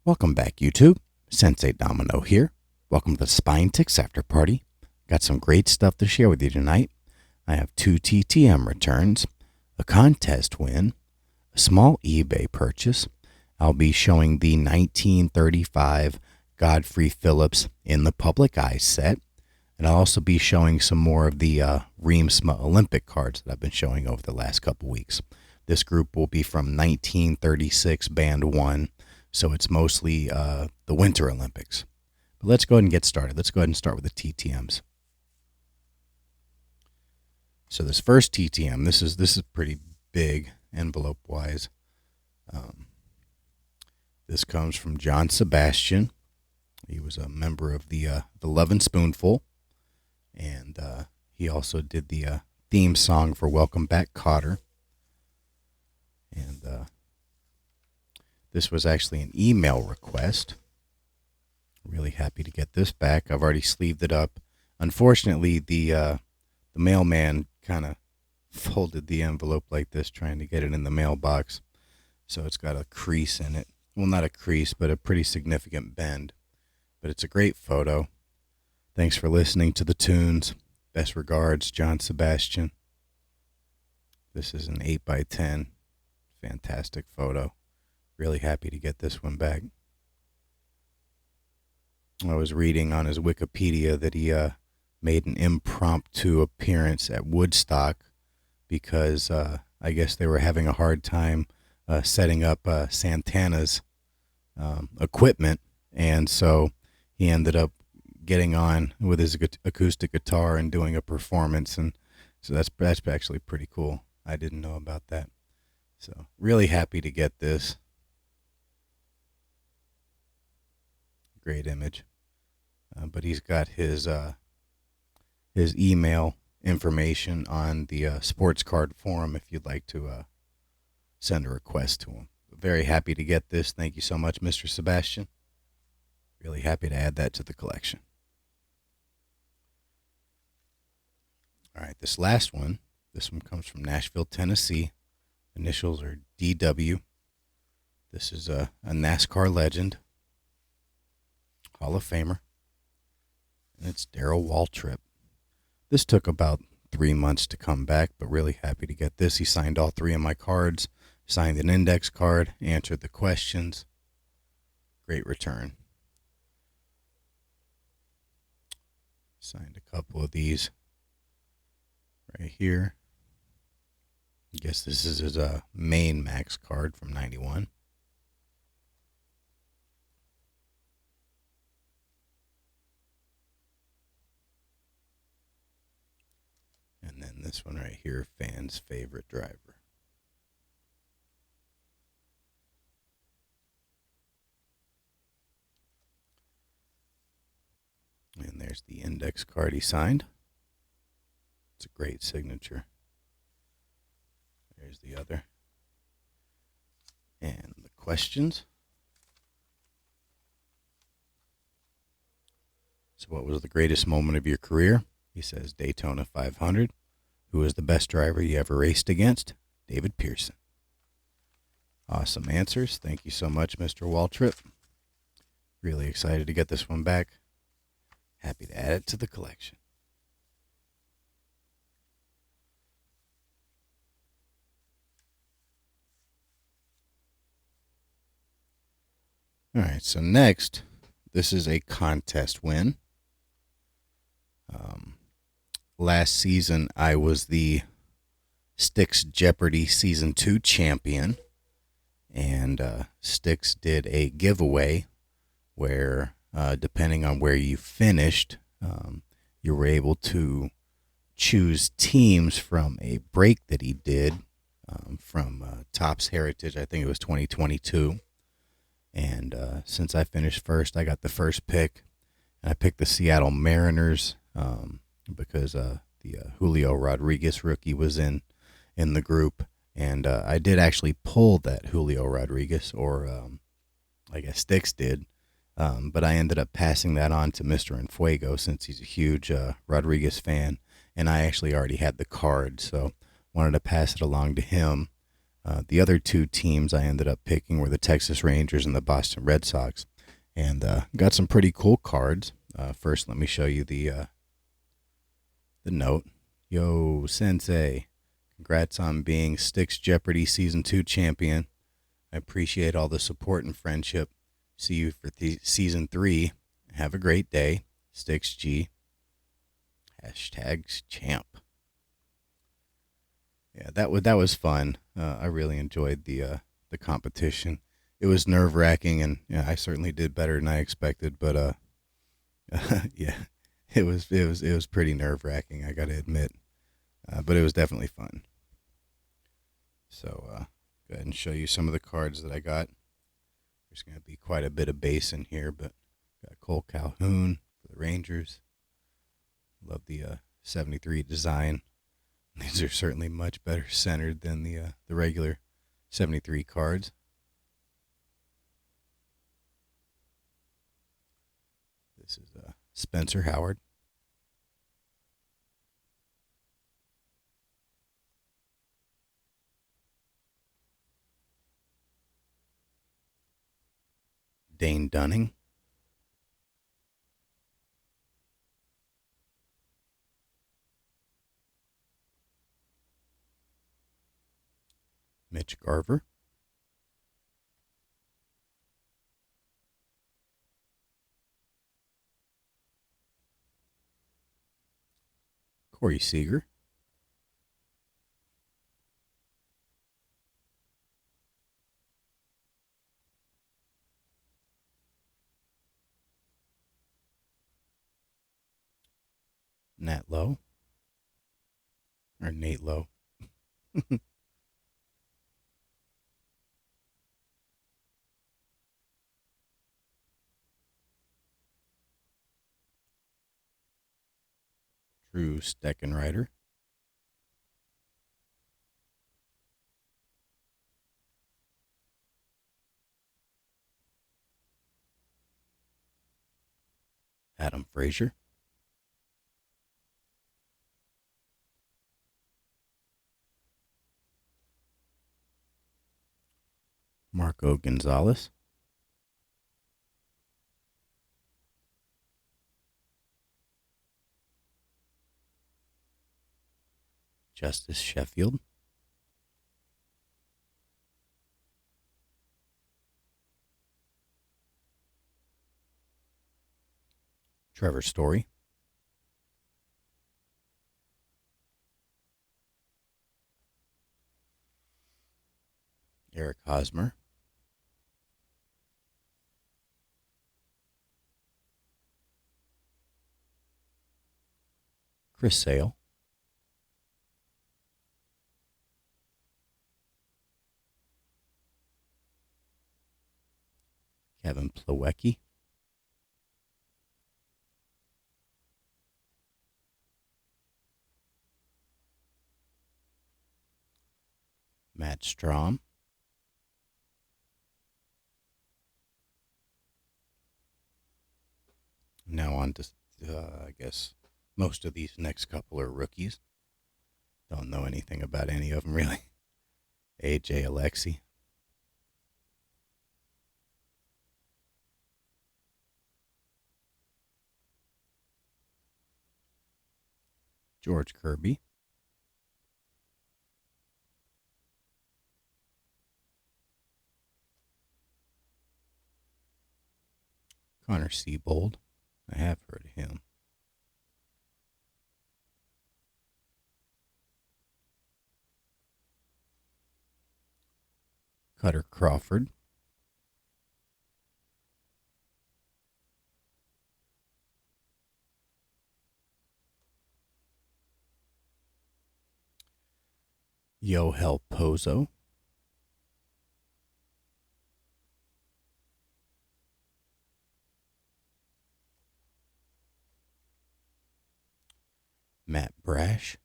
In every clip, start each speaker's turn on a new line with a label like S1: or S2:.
S1: Welcome back, YouTube. Sensei Domino here. Welcome to the Spine Ticks After Party. Got some great stuff to share with you tonight. I have 2 TTM returns, a contest win, a small eBay purchase. I'll be showing the 1935 Godfrey Phillips in the public eye set. And I'll also be showing some more of the Reemtsma Olympic cards that I've been showing over the last couple weeks. This group will be from 1936 Band 1. So it's mostly the Winter Olympics. But let's go ahead and get started. Let's go ahead and start with the TTMs. So this first TTM, this is pretty big envelope-wise. This comes from John Sebastian. He was a member of the Lovin' Spoonful, and he also did the theme song for Welcome Back, Kotter. And this was actually an email request. Really happy to get this back. I've already sleeved it up. Unfortunately, the mailman kind of folded the envelope like this, trying to get it in the mailbox. So it's got a crease in it. Well, not a crease, but a pretty significant bend. But it's a great photo. Thanks for listening to the tunes. Best regards, John Sebastian. This is an 8x10. Fantastic photo. Really happy to get this one back. I was reading on his Wikipedia that he made an impromptu appearance at Woodstock because I guess they were having a hard time setting up Santana's equipment, and so he ended up getting on with his acoustic guitar and doing a performance, and so that's actually pretty cool. I didn't know about that. So really happy to get this. Great image. But he's got his email information on the sports card forum if you'd like to send a request to him. Very happy to get this. Thank you so much, Mr. Sebastian. Really happy to add that to the collection. All right, this last one. This one comes from Nashville, Tennessee. Initials are DW. This is a NASCAR legend. Hall of Famer. And it's Darrell Waltrip. This took about 3 months to come back, but really happy to get this. He signed all 3 of my cards, signed an index card, answered the questions. Great return. Signed a couple of these right here. I guess this is his main max card from 91. And then this one right here, fan's favorite driver. And there's the index card he signed. It's a great signature. There's the other. And the questions. So what was the greatest moment of your career? He says Daytona 500. Who was the best driver you ever raced against? David Pearson. Awesome answers. Thank you so much, Mr. Waltrip. Really excited to get this one back. Happy to add it to the collection. All right, so next, this is a contest win. Last season, I was the Styx Jeopardy Season 2 champion, and Styx did a giveaway where, depending on where you finished, you were able to choose teams from a break that he did from Topps Heritage. I think it was 2022. And since I finished first, I got the first pick. And I picked the Seattle Mariners because the Julio Rodriguez rookie was in the group. And I did actually pull that Julio Rodriguez, or I guess Styx did. But I ended up passing that on to Mr. Enfuego since he's a huge Rodriguez fan. And I actually already had the card, so wanted to pass it along to him. The other two teams I ended up picking were the Texas Rangers and the Boston Red Sox, and got some pretty cool cards. First, let me show you the note. Yo, Sensei, congrats on being Sticks Jeopardy Season 2 champion. I appreciate all the support and friendship. See you for Season 3. Have a great day. Sticks G. #champ. Yeah, that was fun. I really enjoyed the competition. It was nerve wracking, and yeah, I certainly did better than I expected. But yeah, it was pretty nerve wracking. I got to admit, but it was definitely fun. So go ahead and show you some of the cards that I got. There's going to be quite a bit of base in here, but got Cole Calhoun for the Rangers. Love the 73 design. These are certainly much better centered than the regular 73 cards. This is Spencer Howard. Dane Dunning. Mitch Garver. Corey Seager. Nat Lowe. Or Nate Lowe. Drew Steckenrider. Adam Frazier. Marco Gonzalez. Justice Sheffield. Trevor Story. Eric Hosmer. Chris Sale. Kevin Plawecki. Matt Strom. Now on to, I guess, most of these next couple are rookies. Don't know anything about any of them, really. AJ Alexi. George Kirby. Connor Seabold. I have heard of him. Cutter Crawford. Yohel Pozo. Matt Brash.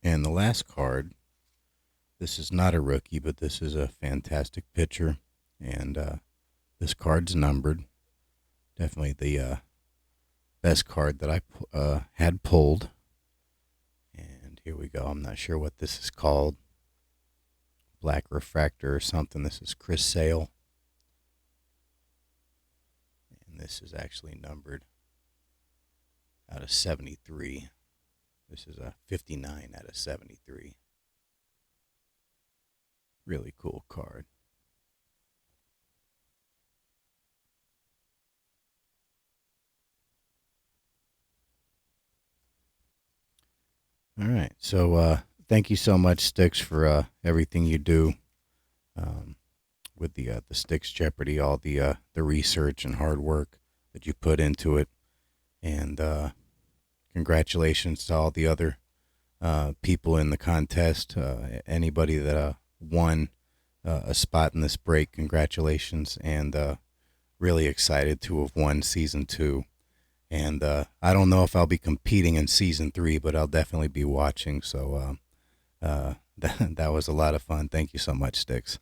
S1: And the last card, this is not a rookie, but this is a fantastic pitcher. And this card's numbered. Definitely best card that I had pulled. And here we go. I'm not sure what this is called. Black Refractor or something. This is Chris Sale. And this is actually numbered out of 73. This is a 59 out of 73. Really cool card. All right. So thank you so much, Sticks, for everything you do with the Sticks Jeopardy, all the research and hard work that you put into it. And congratulations to all the other people in the contest. Anybody that won a spot in this break, congratulations. And really excited to have won season 2. And I don't know if I'll be competing in season 3, but I'll definitely be watching. So that was a lot of fun. Thank you so much, Sticks.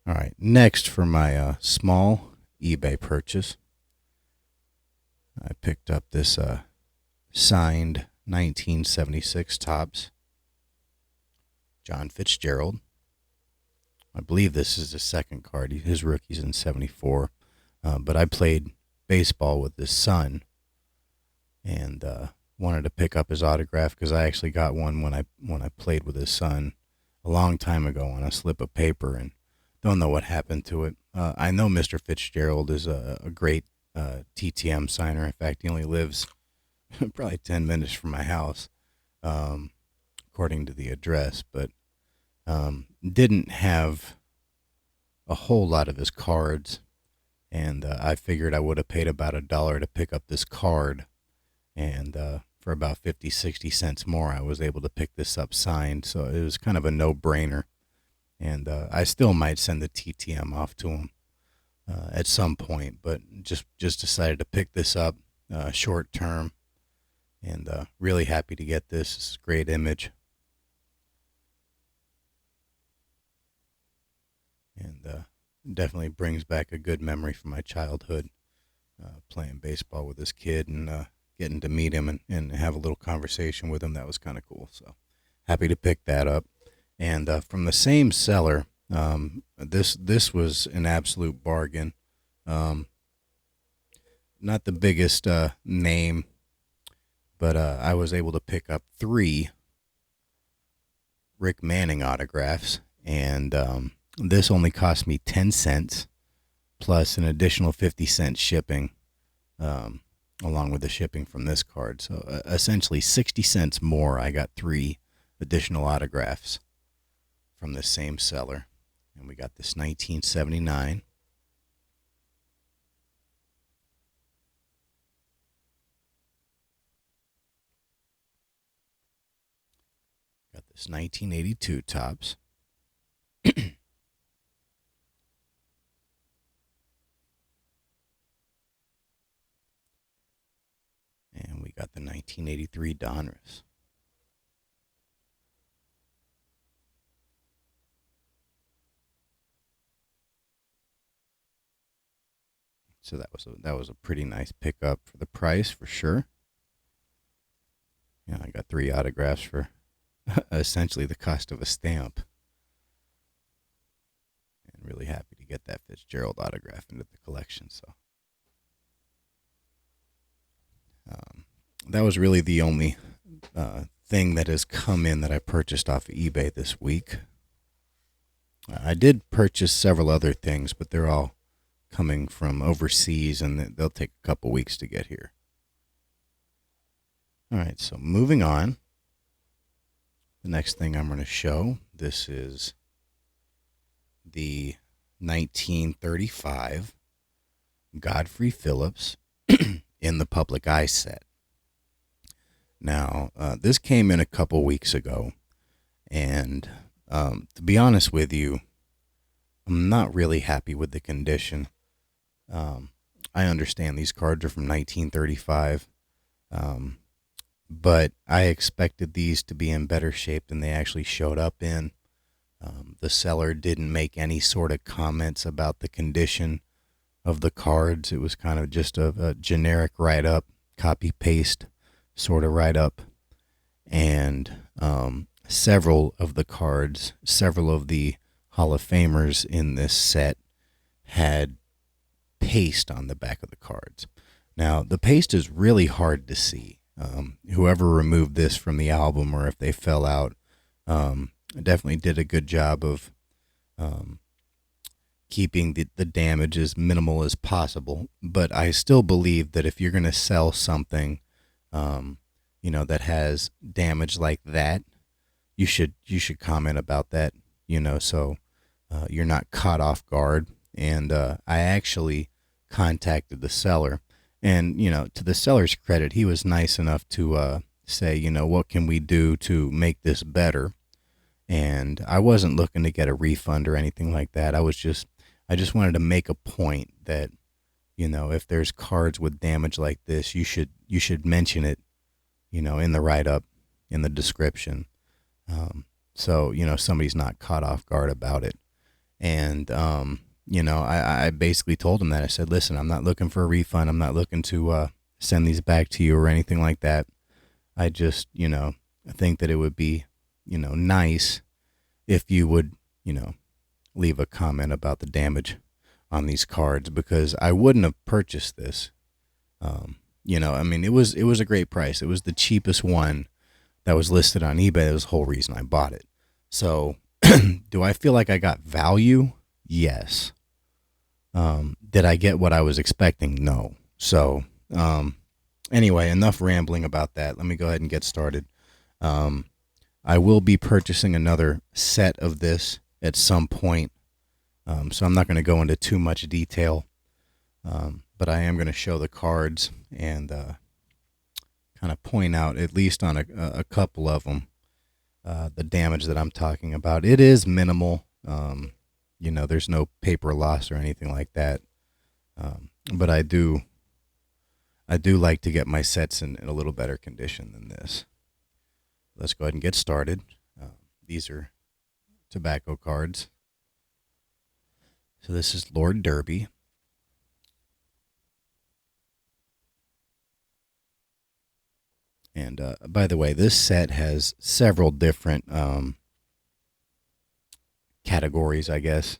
S1: All right, next for my small eBay purchase, I picked up this signed 1976 Topps John Fitzgerald. I believe this is his second card. His rookie's in 74. But I played baseball with his son and wanted to pick up his autograph because I actually got one when I played with his son a long time ago on a slip of paper, and don't know what happened to it. I know Mr. Fitzgerald is a great TTM signer. In fact, he only lives probably 10 minutes from my house, according to the address, but didn't have a whole lot of his cards, and I figured I would have paid about $1 to pick up this card, and for about 50-60 cents more, I was able to pick this up signed, so it was kind of a no-brainer, and I still might send the TTM off to him at some point, but just decided to pick this up short term, and really happy to get this. It's a great image. And definitely brings back a good memory from my childhood, playing baseball with this kid and getting to meet him and have a little conversation with him. That was kind of cool. So happy to pick that up. And from the same seller, this was an absolute bargain. Not the biggest name, but I was able to pick up 3 Rick Manning autographs, and this only cost me 10 cents plus an additional 50 cents shipping, along with the shipping from this card. So essentially 60 cents more. I got 3 additional autographs from the same seller. And we got this 1979. Got this 1982 Topps. And we got the 1983 Donruss. So that was a pretty nice pickup for the price, for sure. Yeah, I got 3 autographs for essentially the cost of a stamp. And really happy to get that Fitzgerald autograph into the collection. So that was really the only thing that has come in that I purchased off of eBay this week. I did purchase several other things, but they're all coming from overseas, and they'll take a couple weeks to get here. All right, so moving on. The next thing I'm going to show, this is the 1935 Godfrey Phillips in the Public Eye set. Now, this came in a couple weeks ago, and to be honest with you, I'm not really happy with the condition. I understand these cards are from 1935, but I expected these to be in better shape than they actually showed up in. The seller didn't make any sort of comments about the condition of the cards. It was kind of just a generic write up, copy paste sort of write up. And several of the cards, several of the Hall of Famers in this set had paste on the back of the cards. Now, the paste is really hard to see. Whoever removed this from the album, or if they fell out, definitely did a good job of keeping the damage as minimal as possible. But I still believe that if you're going to sell something, that has damage like that, you should comment about that, so you're not caught off guard. And I actually contacted the seller, and to the seller's credit, he was nice enough to say, what can we do to make this better? And I wasn't looking to get a refund or anything like that. I just wanted to make a point that, if there's cards with damage like this, you should mention it, in the write up, in the description. So, somebody's not caught off guard about it. And, I basically told him that. I said, listen, I'm not looking for a refund. I'm not looking to send these back to you or anything like that. I just, I think that it would be, nice if you would, leave a comment about the damage on these cards, because I wouldn't have purchased this. It was a great price. It was the cheapest one that was listed on eBay. That was the whole reason I bought it. So, do I feel like I got value? Yes. Did I get what I was expecting? No. So, anyway, enough rambling about that. Let me go ahead and get started. I will be purchasing another set of this at some point. So I'm not going to go into too much detail. But I am going to show the cards and kind of point out, at least on a couple of them, the damage that I'm talking about. It is minimal. There's no paper loss or anything like that. But I do like to get my sets in a little better condition than this. Let's go ahead and get started. These are tobacco cards. So this is Lord Derby. And by the way, this set has several different categories, I guess.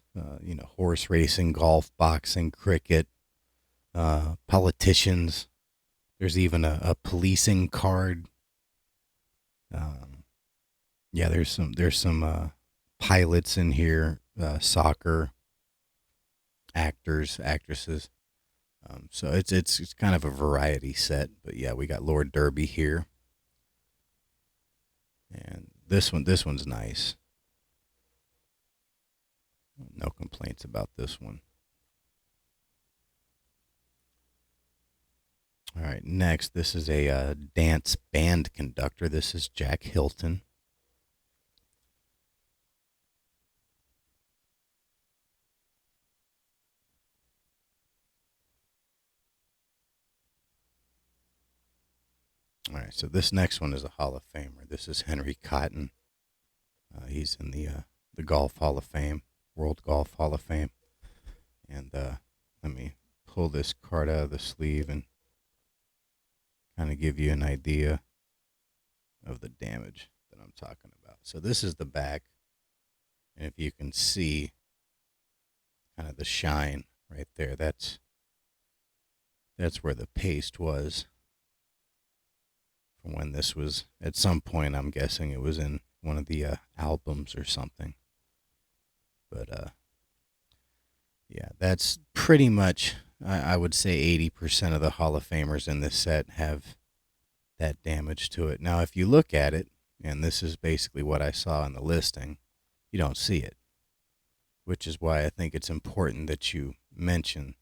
S1: Horse racing, golf, boxing, cricket, politicians. There's even a policing card. There's some pilots in here, soccer, actors, actresses. So it's kind of a variety set, but yeah, we got Lord Derby here, and this one's nice. No complaints about this one. All right, next, this is a dance band conductor. This is Jack Hilton. All right, so this next one is a Hall of Famer. This is Henry Cotton. He's in the Golf Hall of Fame, World Golf Hall of Fame. And let me pull this card out of the sleeve and kind of give you an idea of the damage that I'm talking about. So this is the back, and if you can see kind of the shine right there, that's where the paste was from when this was, at some point, I'm guessing it was in one of the albums or something. But yeah, that's pretty much, I would say 80% of the Hall of Famers in this set have that damage to it. Now, if you look at it, and this is basically what I saw in the listing, you don't see it, which is why I think it's important that you mention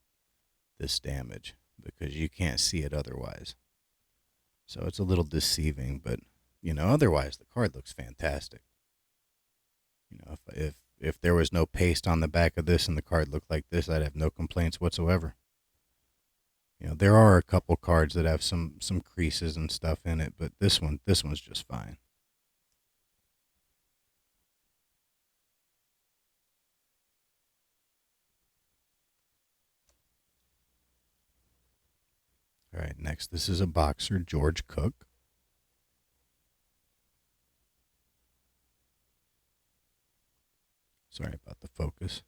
S1: this damage, because you can't see it otherwise. So it's a little deceiving, but otherwise the card looks fantastic. If there was no paste on the back of this and the card looked like this, I'd have no complaints whatsoever. There are a couple cards that have some creases and stuff in it, but this one's just fine. All right, next, this is a boxer, George Cook. Sorry about the focus.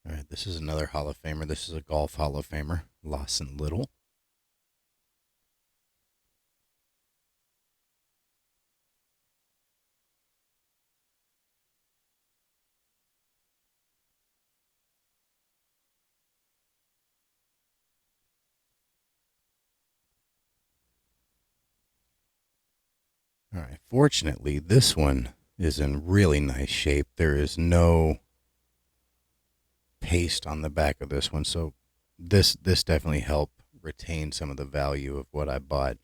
S1: All right, this is another Hall of Famer. This is a golf Hall of Famer, Lawson Little. All right, fortunately, this one is in really nice shape. There is no paste on the back of this one, so this definitely helped retain some of the value of what I bought.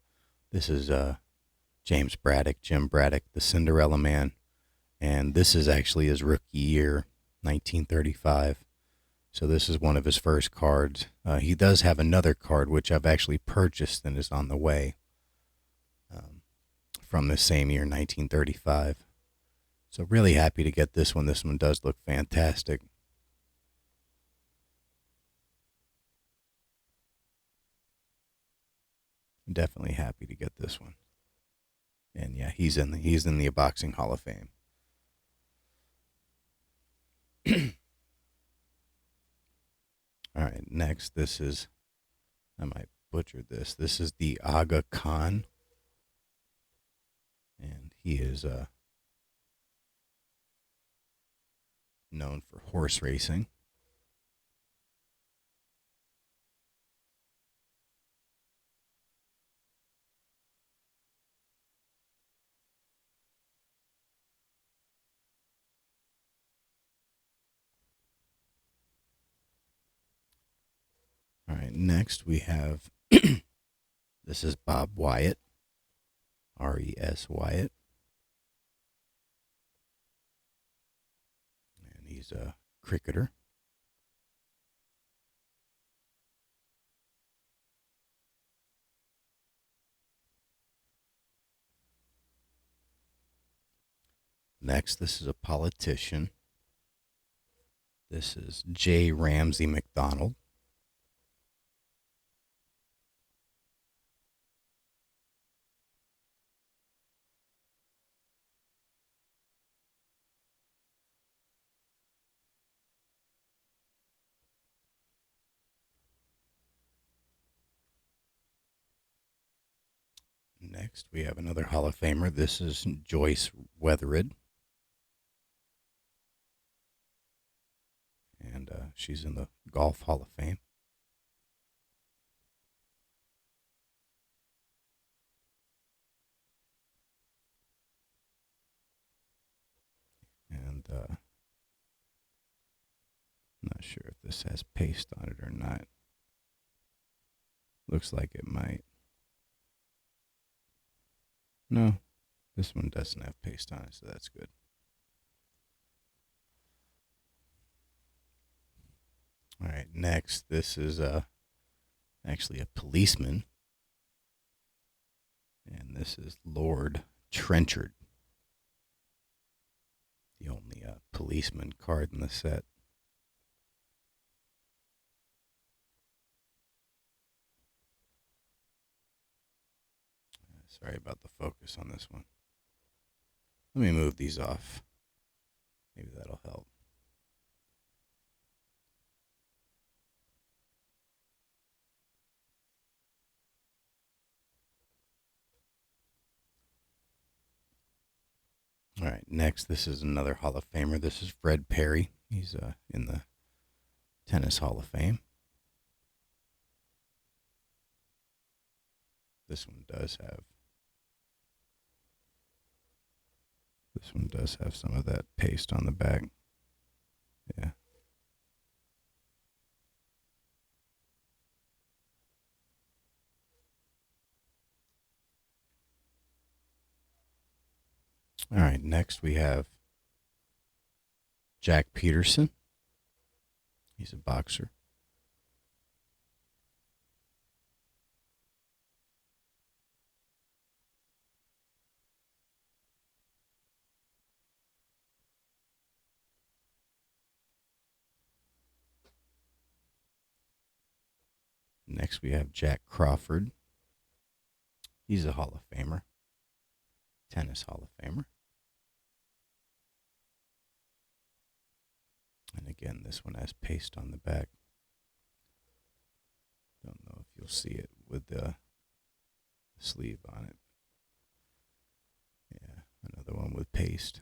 S1: This is Jim Braddock, the Cinderella Man, and this is actually his rookie year, 1935. So this is one of his first cards. He does have another card which I've actually purchased and is on the way, from the same year, 1935. So really happy to get this one. This one does look fantastic. Definitely happy to get this one. And yeah, he's in the Boxing Hall of Fame. All right, next, this is, I might butcher this. This is the Aga Khan, and he is known for horse racing. All right, next we have this is Bob Wyatt, R-E-S Wyatt, and he's a cricketer. Next, this is a politician. This is J. Ramsey McDonald. Next, we have another Hall of Famer. This is Joyce Weatherid, and she's in the Golf Hall of Fame. And I'm not sure if this has paste on it or not. Looks like it might. No, this one doesn't have paste on it, so that's good. All right, next, this is actually a policeman, and this is Lord Trenchard, the only policeman card in the set. Sorry about the focus on this one. Let me move these off. Maybe that'll help. All right, next, this is another Hall of Famer. This is Fred Perry. He's in the Tennis Hall of Fame. This one does have some of that paste on the back. Yeah. All right, next we have Jack Peterson. He's a boxer. Next we have Jack Crawford. He's a Hall of Famer, tennis Hall of Famer. And again, this one has paste on the back. Don't know if you'll see it with the sleeve on it. Yeah, another one with paste.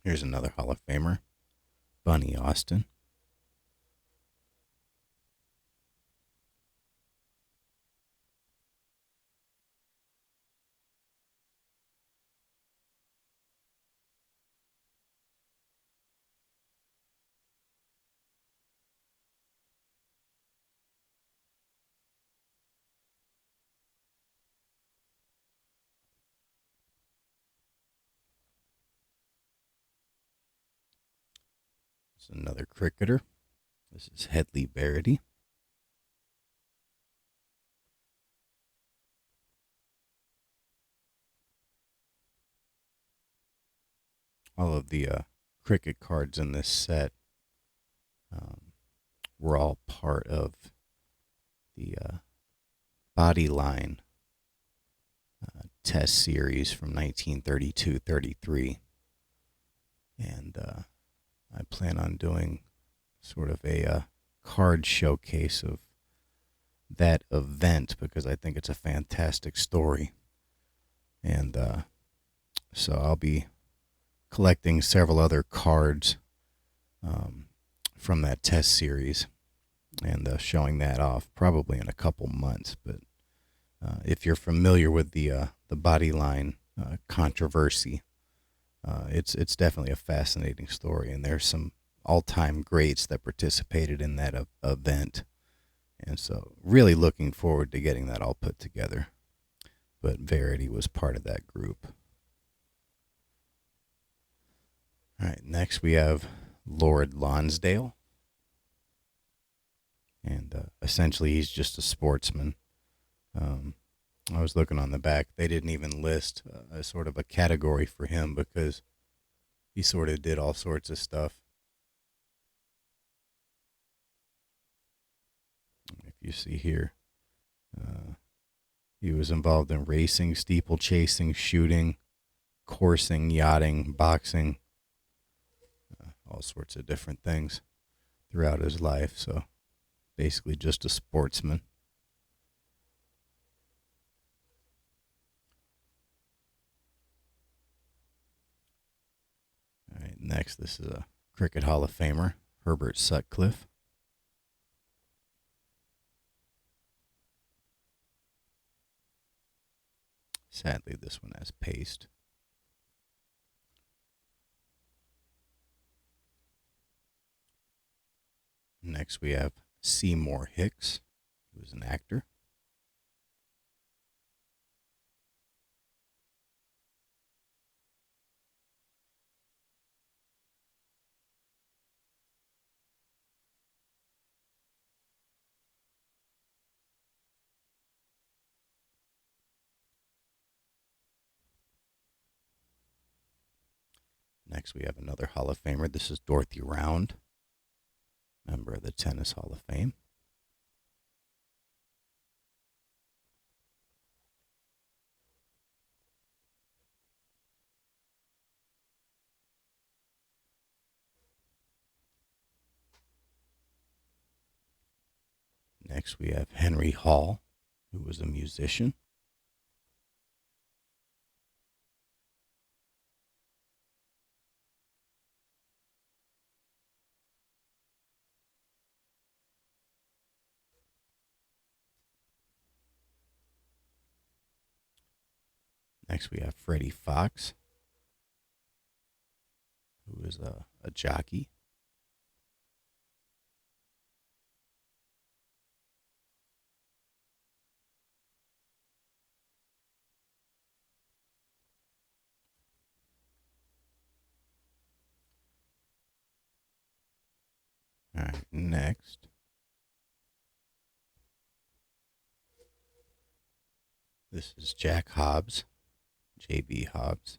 S1: Here's another Hall of Famer, Bunny Austin. This is another cricketer. This is Headley Verity. All of the cricket cards in this set were all part of the Bodyline test series from 1932-33. And I plan on doing sort of a card showcase of that event because I think it's a fantastic story. And so I'll be collecting several other cards from that test series and showing that off probably in a couple months. But if you're familiar with the Bodyline controversy, it's definitely a fascinating story, and there's some all-time greats that participated in that event, and so really looking forward to getting that all put together. But Verity was part of that group. All right, next we have Lord Lonsdale, and essentially he's just a sportsman. I was looking on the back. They didn't even list a sort of a category for him because he sort of did all sorts of stuff. If you see here, he was involved in racing, steeplechasing, shooting, coursing, yachting, boxing, all sorts of different things throughout his life. So basically just a sportsman. All right, next, this is a Cricket Hall of Famer, Herbert Sutcliffe. Sadly, this one has paste. Next, we have Seymour Hicks, who is an actor. Next, we have another Hall of Famer. This is Dorothy Round, member of the Tennis Hall of Fame. Next, we have Henry Hall, who was a musician. Next, we have Freddie Fox, who is a jockey. right, next. This is Jack Hobbs, J.B. Hobbs,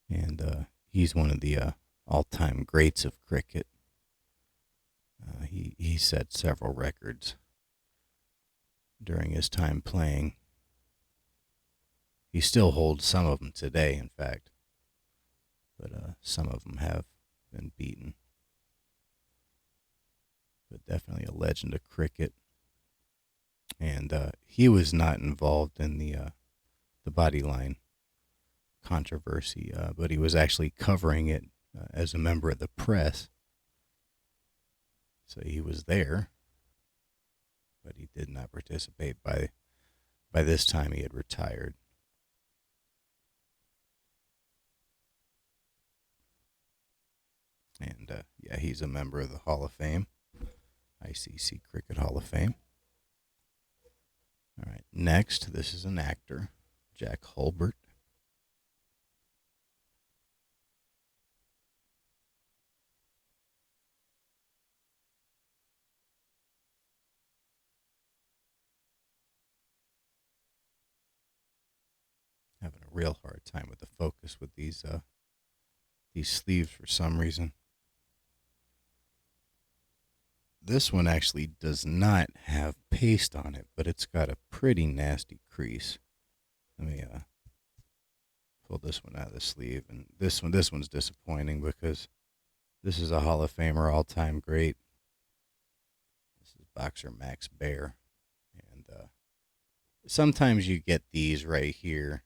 S1: and he's one of the all-time greats of cricket. He set several records during his time playing. He still holds some of them today, in fact, but some of them have been beaten. But definitely a legend of cricket. And he was not involved in the body line controversy, but he was actually covering it as a member of the press. So he was there, but he did not participate. By this time, he had retired. And yeah, he's a member of the Hall of Fame, ICC Cricket Hall of Fame. All right, next, this is an actor, Jack Hulbert. Having a real hard time with the focus with these sleeves for some reason. This one actually does not have paste on it, but it's got a pretty nasty crease. Let me pull this one out of the sleeve, and this one's disappointing because this is a Hall of Famer, all-time great. This is boxer Max Baer, and sometimes you get these right here,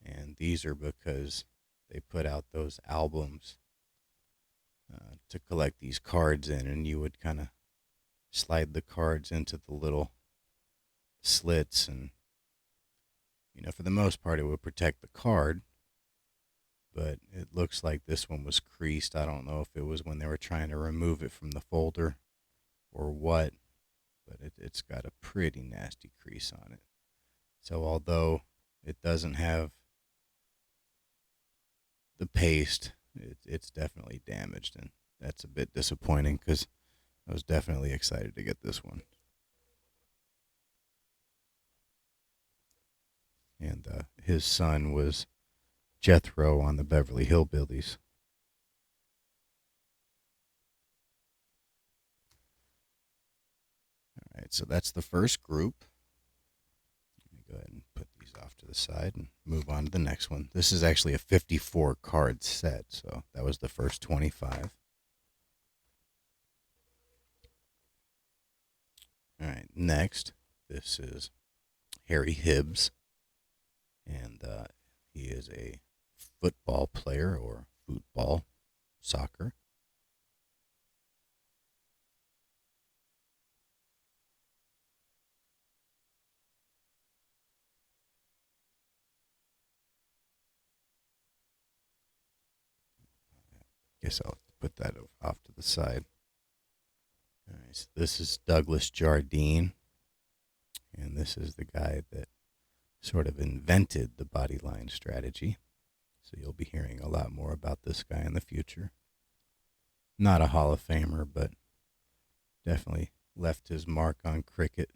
S1: and these are because they put out those albums to collect these cards in, and you would kind of slide the cards into the little slits, and for the most part it would protect the card, but it looks like this one was creased. I don't know if it was when they were trying to remove it from the folder or what, but it's got a pretty nasty crease on it. So although it doesn't have the paste, it's definitely damaged, and that's a bit disappointing because I was definitely excited to get this one. And his son was Jethro on the Beverly Hillbillies. All right, so that's the first group. Let me go ahead and put these off to the side and move on to the next one. This is actually a 54 card set, so that was the first 25. All right, next, this is Harry Hibbs, and he is a football player, or football, soccer. Guess I'll put that off to the side. All right, so this is Douglas Jardine, and this is the guy that sort of invented the body line strategy. So you'll be hearing a lot more about this guy in the future. Not a Hall of Famer, but definitely left his mark on cricket.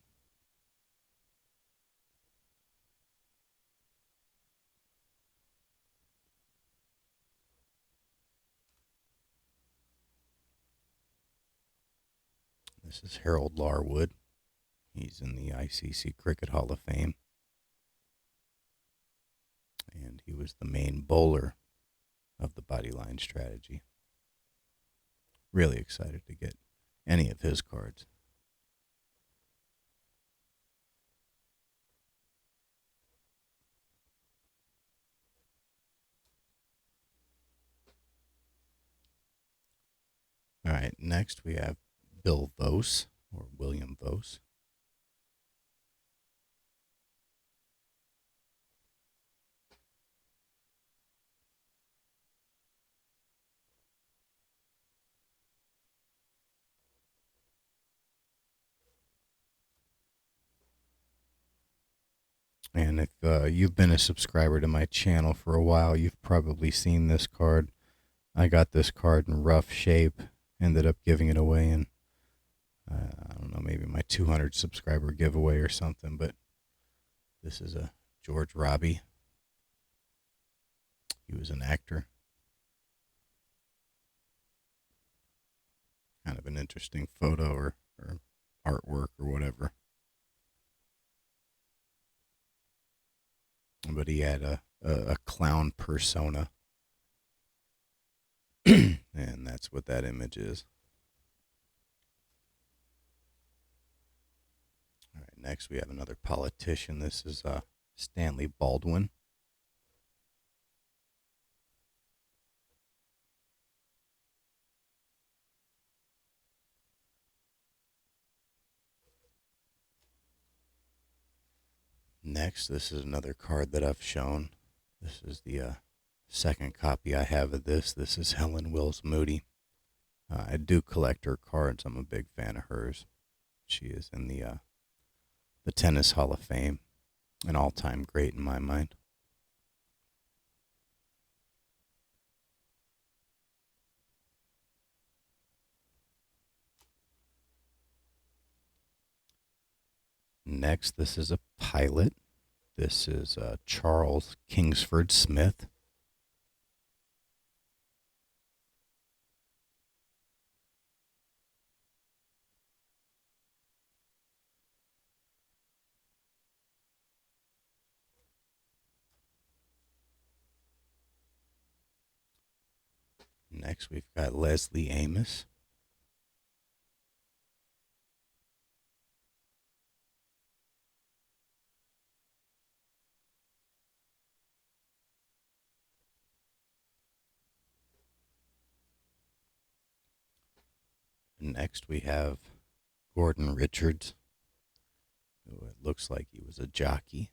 S1: This is Harold Larwood. He's in the ICC Cricket Hall of Fame. And he was the main bowler of the body line strategy. Really excited to get any of his cards. All right, next we have Bill Vose, or William Vose. And if you've been a subscriber to my channel for a while, you've probably seen this card. I got this card in rough shape, ended up giving it away in, I don't know, maybe my 200 subscriber giveaway or something. But this is a George Robbie. He was an actor. Kind of an interesting photo or artwork or whatever. But he had a clown persona. And that's what that image is. All right, next we have another politician. This is Stanley Baldwin. Next, this is another card that I've shown. This is the second copy I have of this. This is Helen Wills Moody. I do collect her cards. I'm a big fan of hers. She is in the Tennis Hall of Fame, an all-time great in my mind. Next, this is a pilot. This is Charles Kingsford Smith. Next, we've got Leslie Amos. Next, we have Gordon Richards, who it looks like he was a jockey.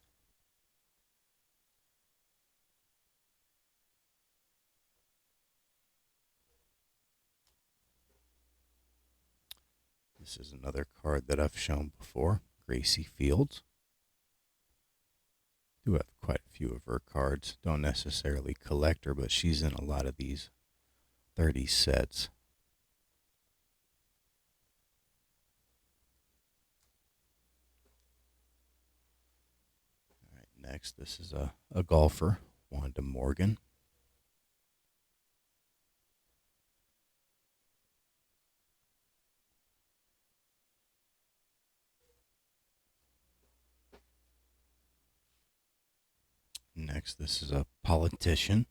S1: This is another card that I've shown before, Gracie Fields. Do have quite a few of her cards. Don't necessarily collect her, but she's in a lot of these 30 sets. All right, next, this is a golfer, Wanda Morgan. Next, this is a politician,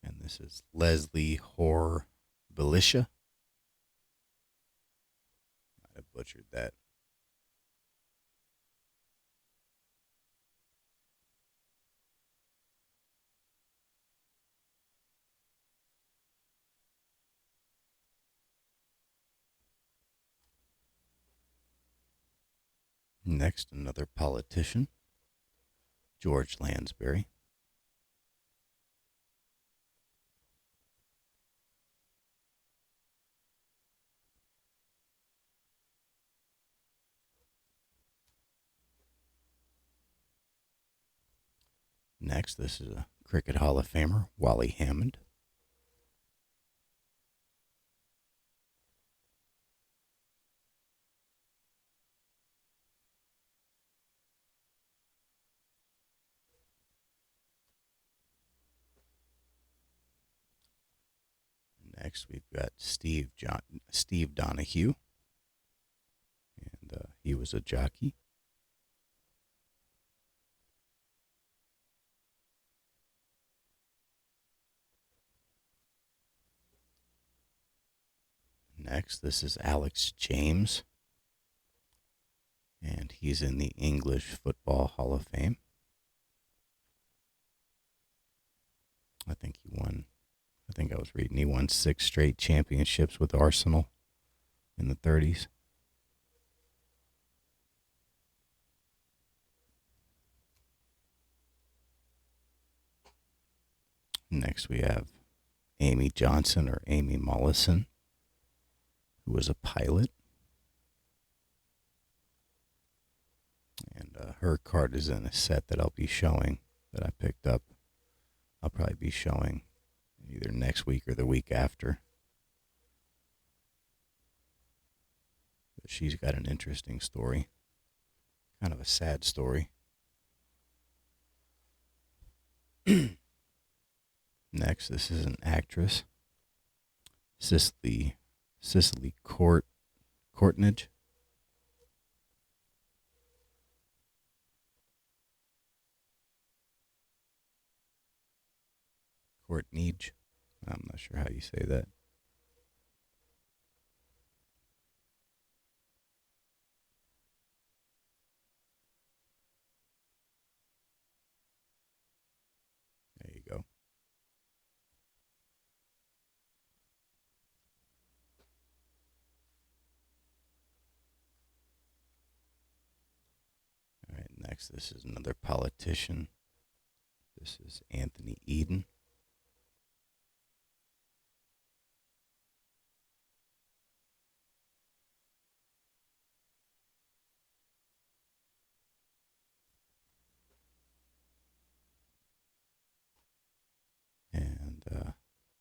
S1: and this is Leslie Hoare Belisha. I butchered that. Next, another politician, George Lansbury. Next, this is a Cricket Hall of Famer, Wally Hammond. Next, we've got Steve Donahue, and he was a jockey. Next, this is Alex James, and he's in the English Football Hall of Fame. I think I was reading he won 6 straight championships with Arsenal in the 30s. Next, we have Amy Johnson, or Amy Mollison, who was a pilot. And her card is in a set that I'll be showing, that I picked up. I'll probably be showing either next week or the week after. but she's got an interesting story. Kind of a sad story. Next, this is an actress, Cicely Courtnage. Courtnage. I'm not sure how you say that. There you go. All right, next, this is another politician. This is Anthony Eden. And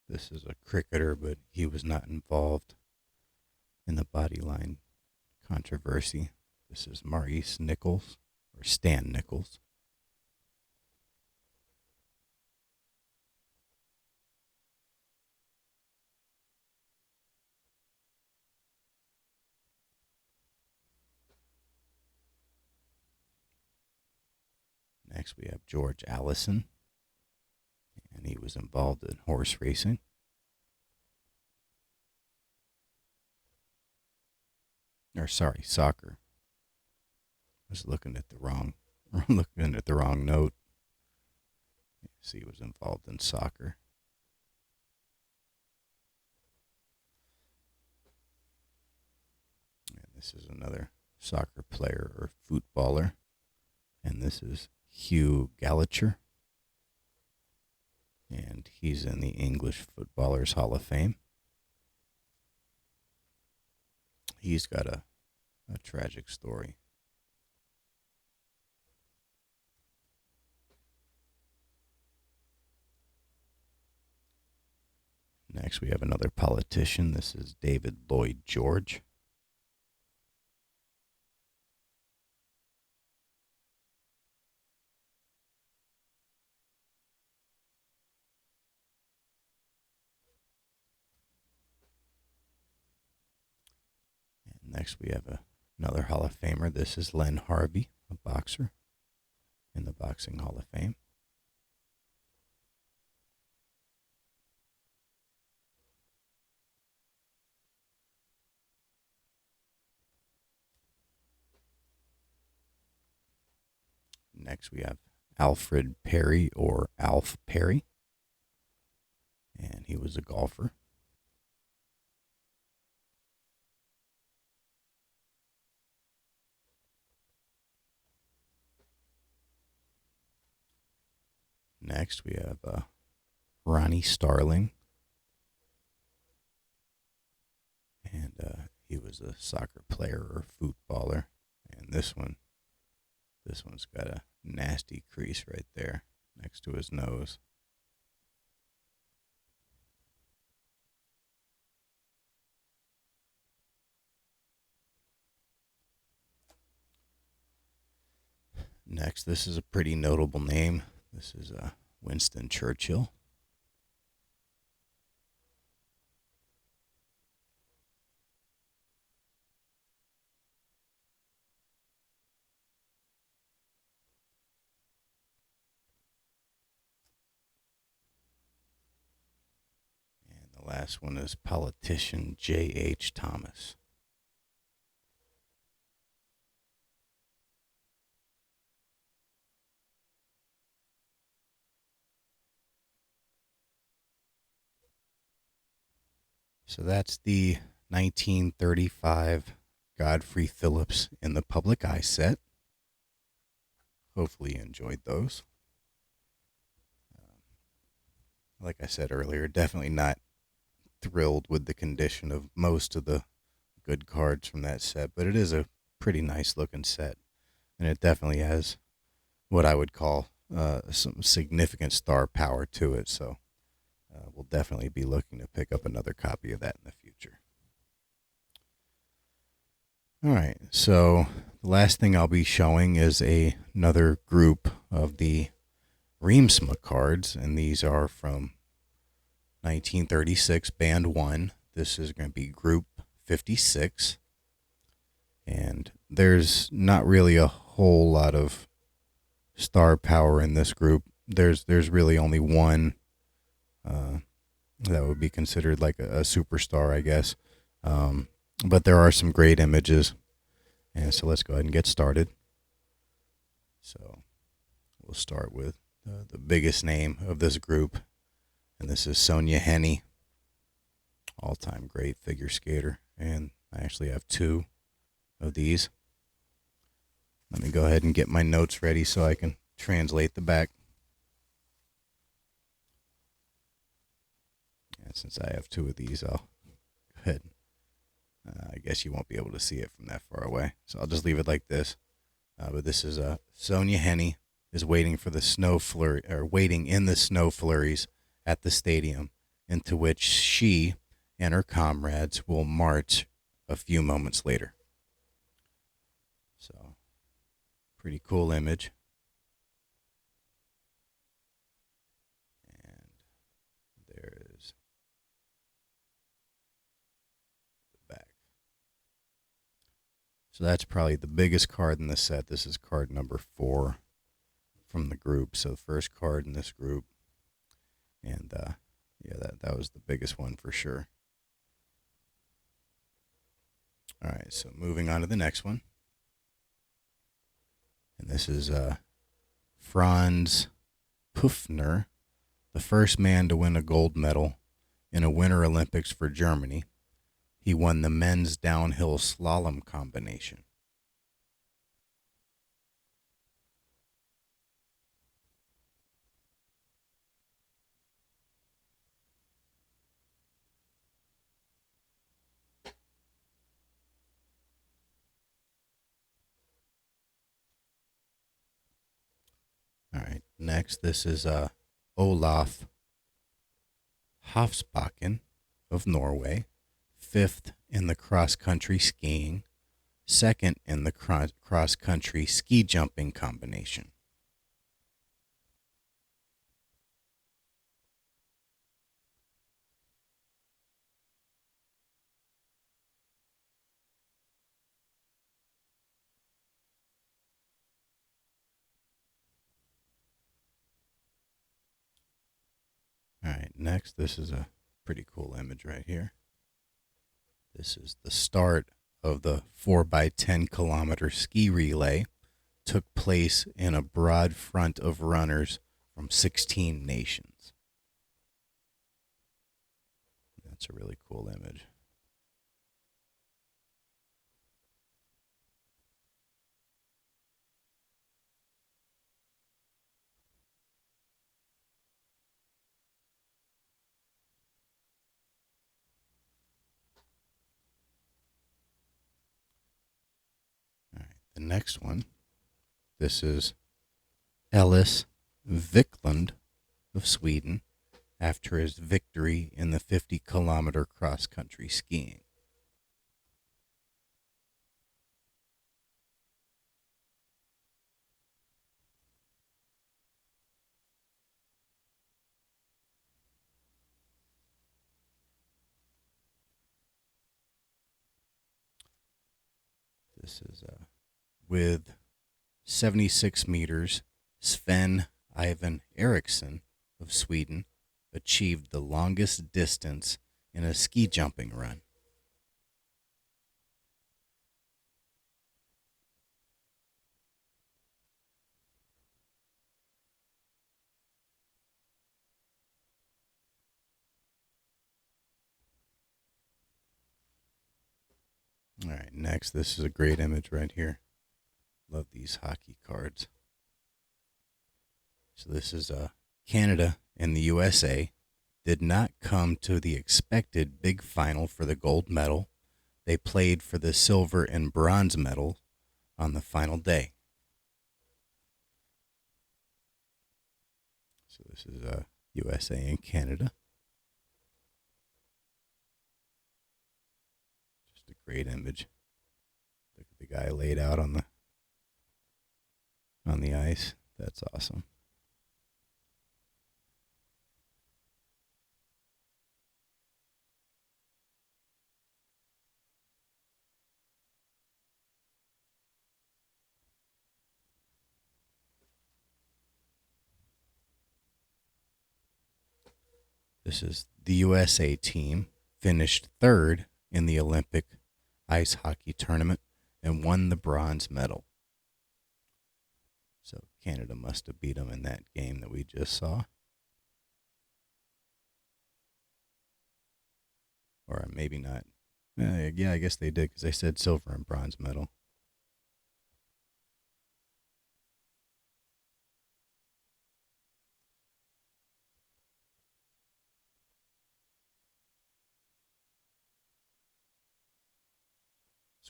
S1: this is a cricketer, but he was not involved in the bodyline controversy. This is Maurice Nichols, or Stan Nichols. Next, we have George Allison, and he was involved in horse racing. Or sorry, soccer. I was looking at the wrong note. See, he was involved in soccer. And this is another soccer player or footballer, and this is Hugh Gallacher, and he's in the English Footballers Hall of Fame. He's got a tragic story. Next, we have another politician. This is David Lloyd George. And next, we have another Hall of Famer. This is Len Harvey, a boxer in the Boxing Hall of Fame. Next, we have Alfred Perry, or Alf Perry, and he was a golfer. Next, we have Ronnie Starling, and he was a soccer player or footballer. And this one's got a nasty crease right there next to his nose. Next, this is a pretty notable name. This is Winston Churchill. And the last one is politician J.H. Thomas. So that's the 1935 Godfrey Phillips in the Public Eye set. Hopefully you enjoyed those. Like I said earlier, definitely not thrilled with the condition of most of the good cards from that set, but it is a pretty nice looking set, and it definitely has what I would call some significant star power to it. So we'll definitely be looking to pick up another copy of that in the future. All right, so the last thing I'll be showing is another group of the Reemtsma cards, and these are from 1936, Band 1. This is going to be Group 56, and there's not really a whole lot of star power in this group. There's really only one uh, that would be considered like a superstar, I guess. But there are some great images, and so let's go ahead and get started. So we'll start with the biggest name of this group, and this is Sonia Henne, all-time great figure skater. And I actually have two of these. Let me go ahead and get my notes ready so I can translate the back. And since I have two of these, I'll go ahead. I guess you won't be able to see it from that far away, so I'll just leave it like this. But this is Sonia Henne is waiting for the snow flurry, or waiting in the snow flurries at the stadium, into which she and her comrades will march a few moments later. So, pretty cool image. And there is the back. So that's probably the biggest card in the set. This is card number 4 from the group. So the first card in this group. And yeah, that was the biggest one for sure. All right, so moving on to the next one. And this is Franz Püffner, the first man to win a gold medal in a Winter Olympics for Germany. He won the men's downhill slalom combination. All right, next, this is Olaf Hofsbakken of Norway, 5th in the cross-country skiing, 2nd in the cross-country ski jumping combination. All right, next, this is a pretty cool image right here. This is the start of the 4x10-kilometer ski relay. Took place in a broad front of runners from 16 nations. That's a really cool image. All right, the next one. This is Ellis Wiklund of Sweden after his victory in the 50-kilometer cross-country skiing. This is with 76 meters, Sven Ivan Eriksson of Sweden achieved the longest distance in a ski jumping run. All right, next, this is a great image right here. Love these hockey cards. So this is Canada and the USA did not come to the expected big final for the gold medal. They played for the silver and bronze medal on the final day. So this is USA and Canada. Just a great image. guy laid out on the ice. That's awesome. This is the USA team, finished third in the Olympic ice hockey tournament and won the bronze medal. So Canada must have beat them in that game that we just saw. Or maybe not. Yeah, I guess they did because they said silver and bronze medal.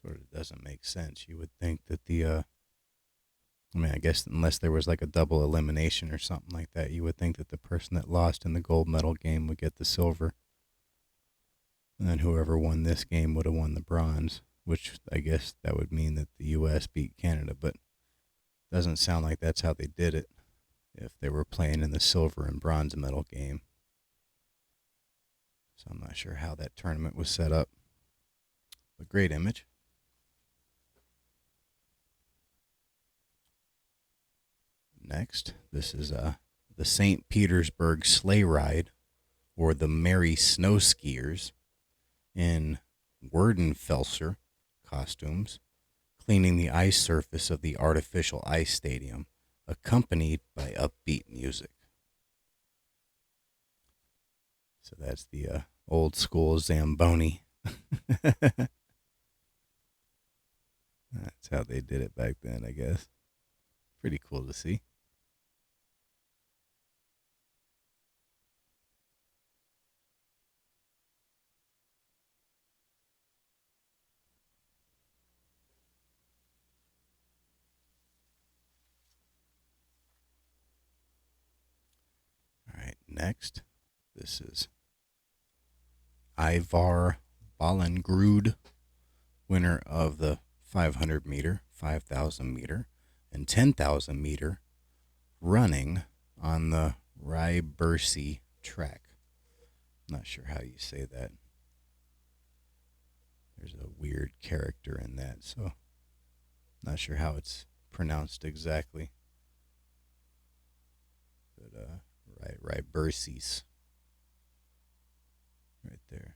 S1: Sort of doesn't make sense. You would think that I guess unless there was like a double elimination or something like that, you would think that the person that lost in the gold medal game would get the silver. And then whoever won this game would have won the bronze, which I guess that would mean that the U.S. beat Canada, but doesn't sound like that's how they did it if they were playing in the silver and bronze medal game. So I'm not sure how that tournament was set up. But great image. Next, this is the St. Petersburg sleigh ride, or the Merry Snow Skiers, in Werdenfelser costumes, cleaning the ice surface of the artificial ice stadium, accompanied by upbeat music. So that's the old school Zamboni. That's how they did it back then, I guess. Pretty cool to see. All right, next, this is Ivar Ballengrud, winner of the 500 meter, 5,000 meter, and 10,000 meter running on the Rybercy track. Not sure how you say that. There's a weird character in that, so not sure how it's pronounced exactly. But Rybercy's right there.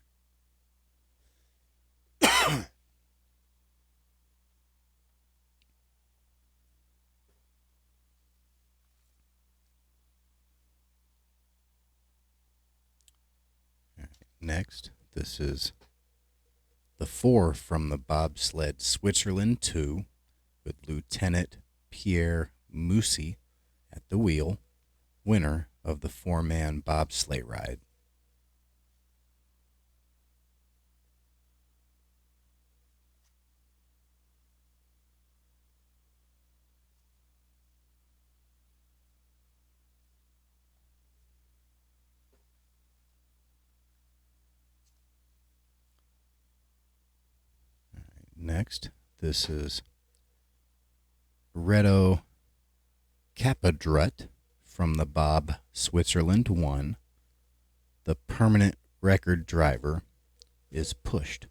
S1: Next, this is the four from the bobsled Switzerland 2 with Lieutenant Pierre Musi at the wheel, winner of the four-man bobsleigh ride. Next, this is Reto Capadrut from the Bob Switzerland 1. The permanent record driver is pushed.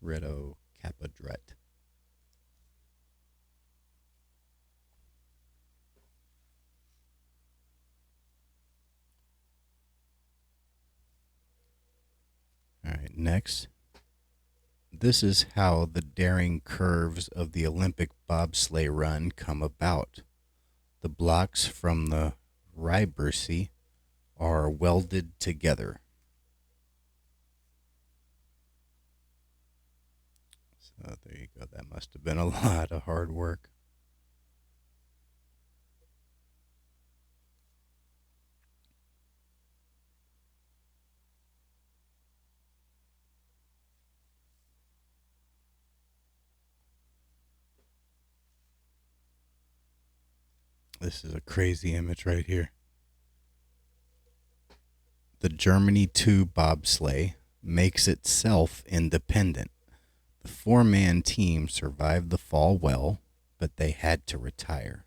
S1: Reto Capadrut. All right, next. This is how the daring curves of the Olympic bobsleigh run come about. The blocks from the Rybercy are welded together. So there you go. That must have been a lot of hard work. This is a crazy image right here. The Germany 2 bobsleigh makes itself independent. The four-man team survived the fall well, but they had to retire.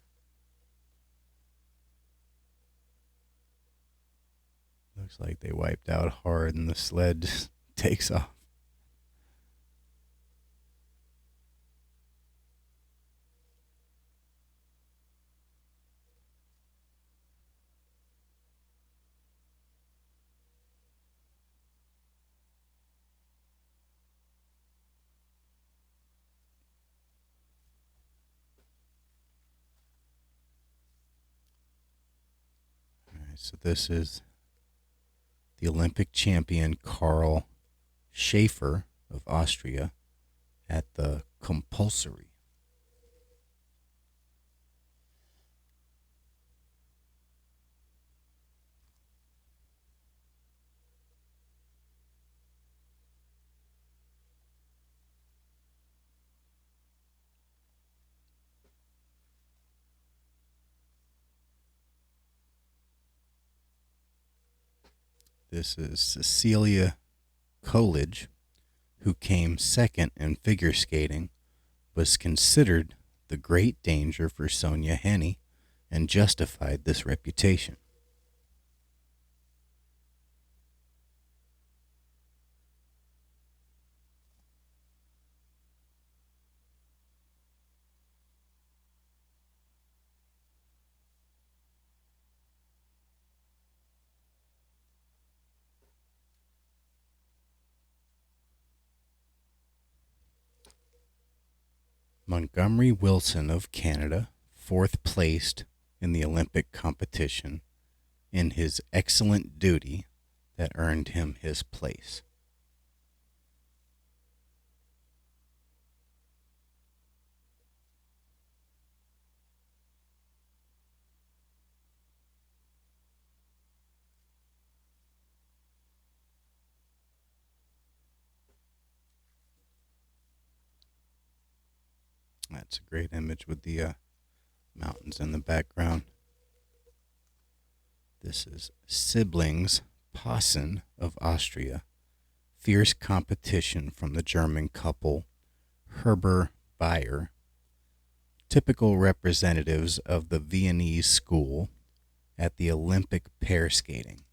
S1: Looks like they wiped out hard and the sled just takes off. All right, so this is the Olympic champion Karl Schaefer of Austria at the compulsory. This is Cecilia Coolidge, who came second in figure skating, was considered the great danger for Sonia Henne and justified this reputation. Montgomery Wilson of Canada, fourth placed in the Olympic competition in his excellent duty that earned him his place. That's a great image with the mountains in the background. This is siblings Possen of Austria. Fierce competition from the German couple Herber Bayer, typical representatives of the Viennese school at the Olympic pair skating.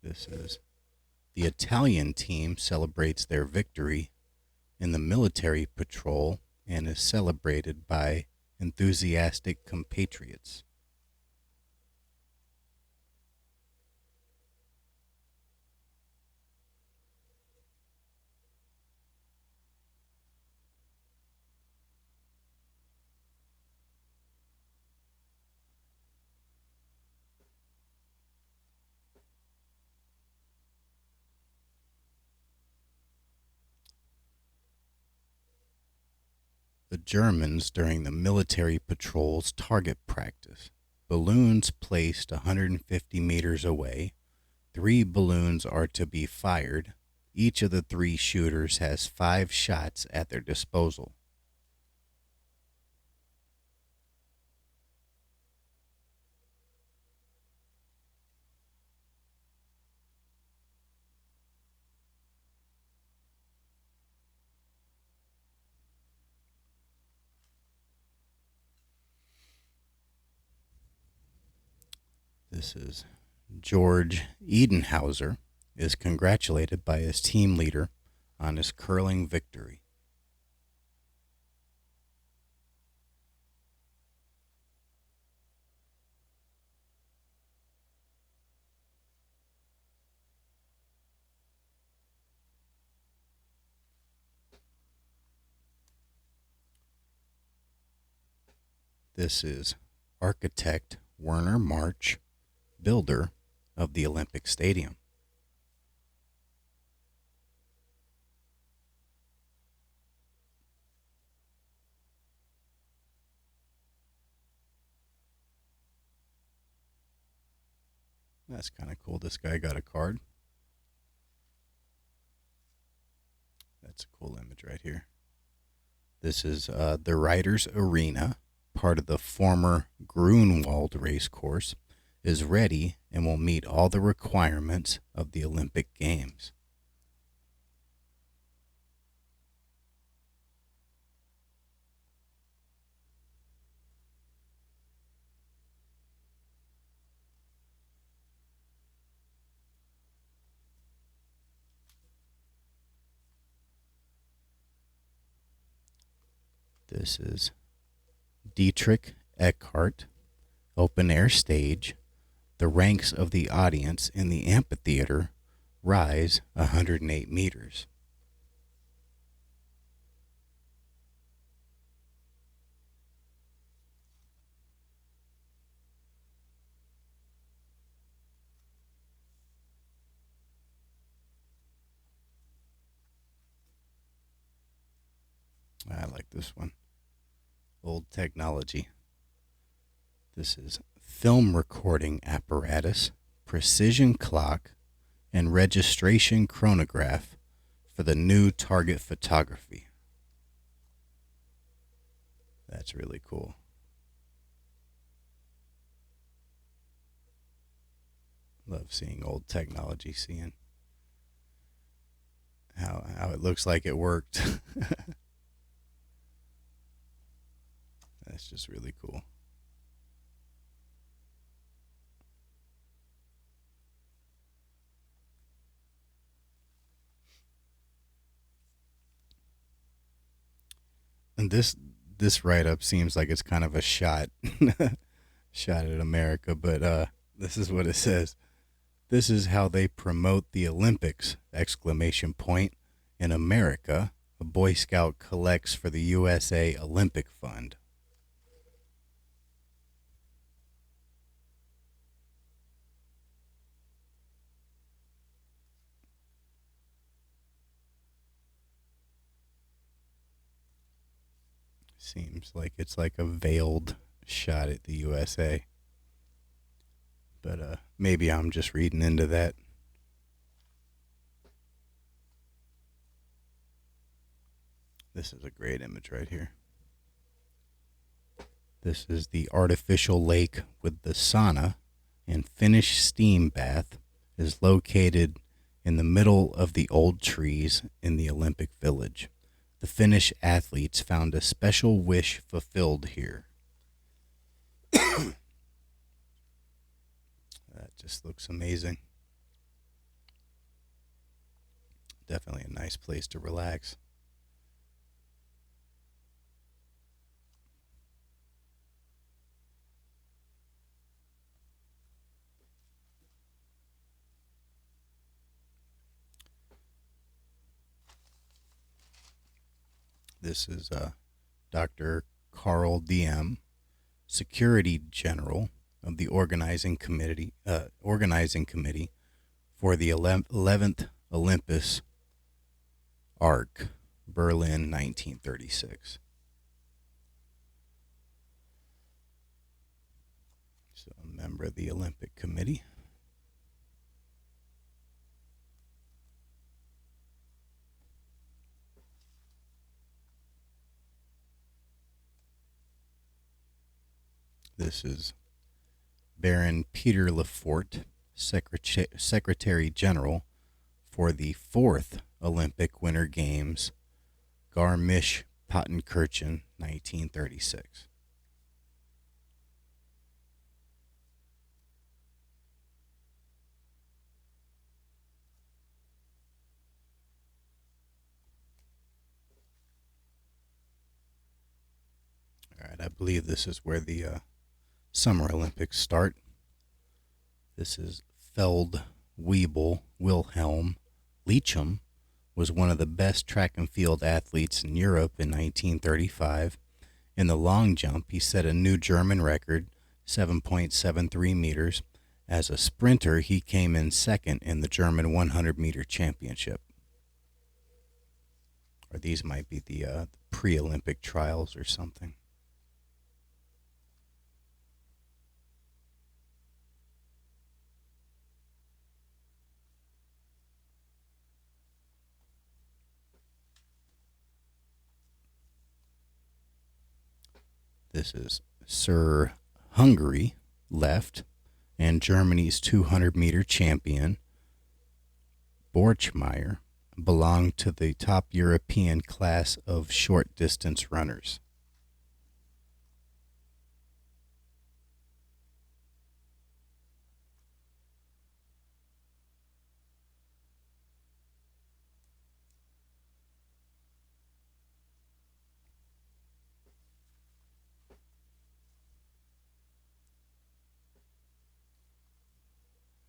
S1: This is the Italian team celebrates their victory in the military patrol and is celebrated by enthusiastic compatriots. The Germans during the military patrol's target practice. Balloons placed 150 meters away. 3 balloons are to be fired. Each of the 3 shooters has 5 shots at their disposal. This is George Edenhauser is congratulated by his team leader on his curling victory. This is architect Werner March builder of the Olympic Stadium. That's kind of cool. This guy got a card. That's a cool image right here. This is the Riders Arena, part of the former Grunwald race course, is ready and will meet all the requirements of the Olympic Games. This is Dietrich Eckhart, open air stage. The ranks of the audience in the amphitheater rise 108 meters. I like this one. Old technology. This is film recording apparatus, precision clock, and registration chronograph for the new target photography. That's really cool. Love seeing old technology, seeing how it looks like it worked. That's just really cool. And this write up seems like it's kind of a shot shot at America, but this is what it says. This is how they promote the Olympics! Exclamation point. In America, a Boy Scout collects for the USA Olympic Fund. Seems like it's like a veiled shot at the USA. But maybe I'm just reading into that. This is a great image right here. This is the artificial lake with the sauna and Finnish steam bath is located in the middle of the old trees in the Olympic Village. The Finnish athletes found a special wish fulfilled here. That just looks amazing. Definitely a nice place to relax. This is Dr. Carl DM, Security General of the organizing committee for the 11th Olympus Arc, Berlin, 1936. So, a member of the Olympic Committee. This is Baron Peter Lefort, Secretary General for the 4th Olympic Winter Games, Garmisch-Partenkirchen, 1936. All right, I believe this is where the Summer Olympics start. This is Feldwebel Wilhelm Leacham was one of the best track and field athletes in Europe in 1935. In the long jump, he set a new German record, 7.73 meters, As a sprinter, he came in second in the German 100-meter championship. Or these might be the pre-Olympic trials or something. This is Sir Hungary left, and Germany's 200-meter champion, Borchmeyer, belonged to the top European class of short distance runners.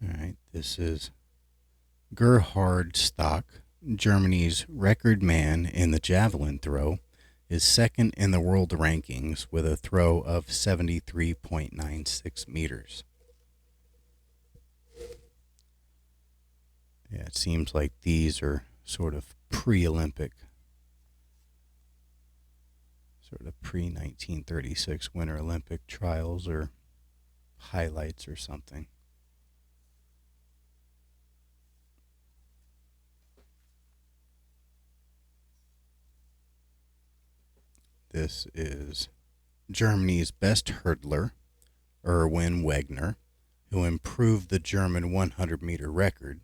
S1: All right, this is Gerhard Stock, Germany's record man in the javelin throw, is second in the world rankings with a throw of 73.96 meters. Yeah, it seems like these are sort of pre-Olympic, sort of pre-1936 Winter Olympic trials or highlights or something. This is Germany's best hurdler, Erwin Wegner, who improved the German 100-meter record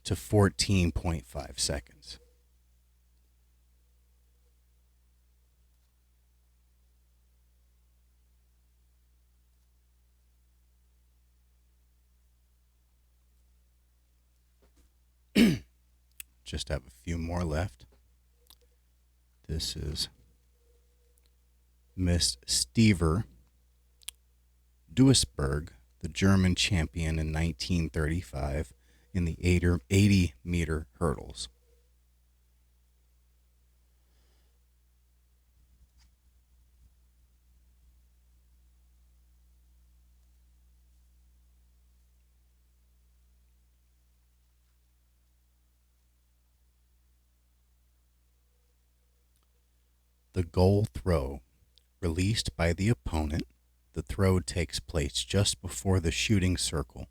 S1: to 14.5 seconds. Just have a few more left. This is Miss Stever Duisburg, the German champion in 1935 in the 80-meter hurdles. The goal throw. Released by the opponent, the throw takes place just before the shooting circle.